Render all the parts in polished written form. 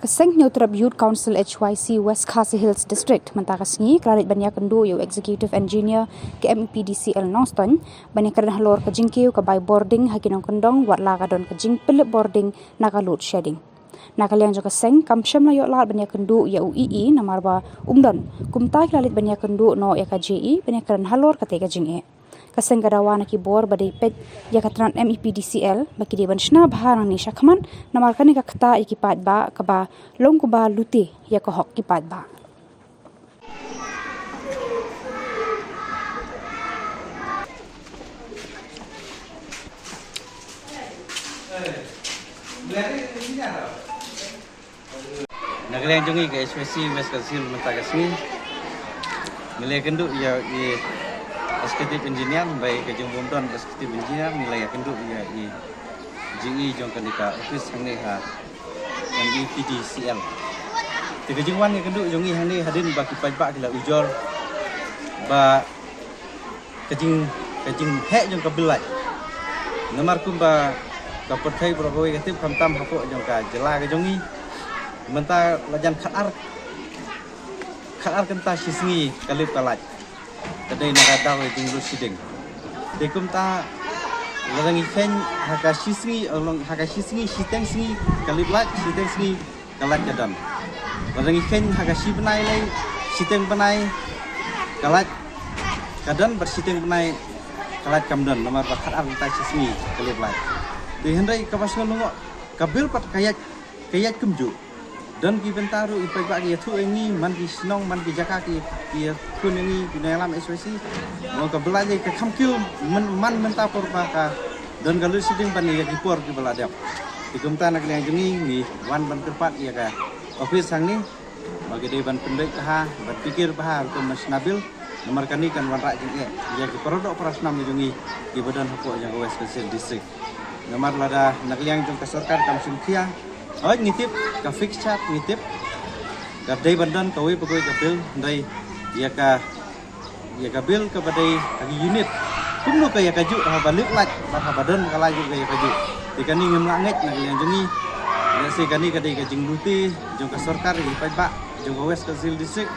Kaseng Neutrab Youth Council HYC West Khasi Hills District mentakasngi kredit banyak kendu yu Executive Engineer ke MEPDCL Noston banyak kredit halor ke jingkiu ke by boarding hakinong kendong wat laga don ke jing pilip boarding naga load shedding. Nakaliang jo kaseng kamsyam na yu lat banyak kendu ya UEE namarba umdon kumtai kredit banyak kendu no ya KJE banyak kredit halor ke tega jing e. Kaseng gadawa na kibor badai pet ya katran MEPDCL baki dia banshna baharang ni syakman namarkan ka kata ikipat ba ka ba long ko ba luti ya ko hok kipat ba. Nagaliang jungi ke SPC West Khasi Hills mentakasngi nilai kenduk ya Executive Engineer baik ke jung bomdon Executive Engineer nilai ya kenduk ya GE jong kandika office hangni ha MEPDCL tiga jingwan ya kenduk jungi hangni hadin baki pajak kila ujol ba kejing hek jong kabelai nomor kumba kapertai beragoi ketip kamtam hapo jong ka jela ke jungi menta lajan khatar kenta sisngi kalip kalaj kadai nakadaw iting lusiding dekum ta larang iken hakasisngi along hakasisngi siteng singi kalip laj siteng singi kalaj kadam larang iken hakasi benai lai siteng benai kalaj kadan bersiteng benai kalaj kamdan nomor bakat ta sisngi kalip laj di hendai kapasungan lungo kabil pat kayat kumju dan ki bentaru ipai bak ya tu ini man ki snong man ki jaka ki ya kun ini di dalam SPC mau ke belajar ke kamkiu man menta purpaka dan kalau siding pan ya ki por ki belajar di kumta nak yang jeni ni wan ban kerpat ya ka office sang ni bagi dia ban pendek ha berpikir bah untuk masnabil nomor kani kan wan rak jeng ya ki produk prasnam jungi di badan hapuk yang West Khasi District nomor lada nak yang jeng keserkar kamsun kia ngitip ka fix chat ngitip ka dai bandan ka we pagoi ka bill dai ya ka bill ka badai agi unit kumno ka ya kaju ha balik laj ha badan ka laju ka ya kaju tikani ngemlanget na yang jengi ya se kani ka dai ka jing luti jong ka sarkar i pajak jong West Khasi District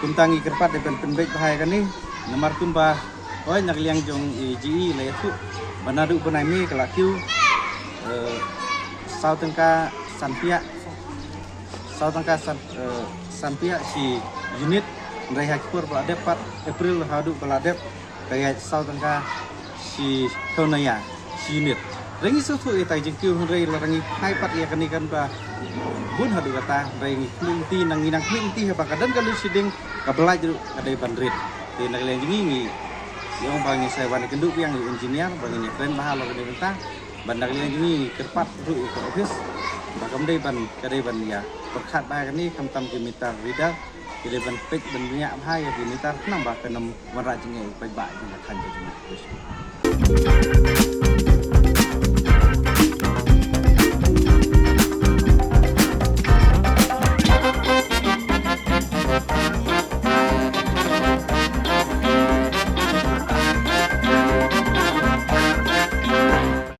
kumtangi kerpat depan penbaik bahaya kani nomor kumba oi nak liang jong GE la tu banadu penami kalakiu Sautengka Sanpia si unit dari hakipur peladep 4 April hadu peladep kayak Sautengka si Kaunaya si unit rengi susu itai jengkiu rengi rengi haipat ya kenikan ba bun hadu kata rengi klinti nanginang klinti apa kadan kalau siding kabelaj ada bandrit di negara yang ini yang bangi saya wan kenduk yang engineer bangi keren mahal lo bentah bandar yang ini kerpat ru ke office bakam dai ban kadai ban ya perkhat ba kan ni kamtam kilometer rida kadai ban pek ban minyak bahaya kilometer nambah ke 6 warak jengai pai ba jeng kan jeng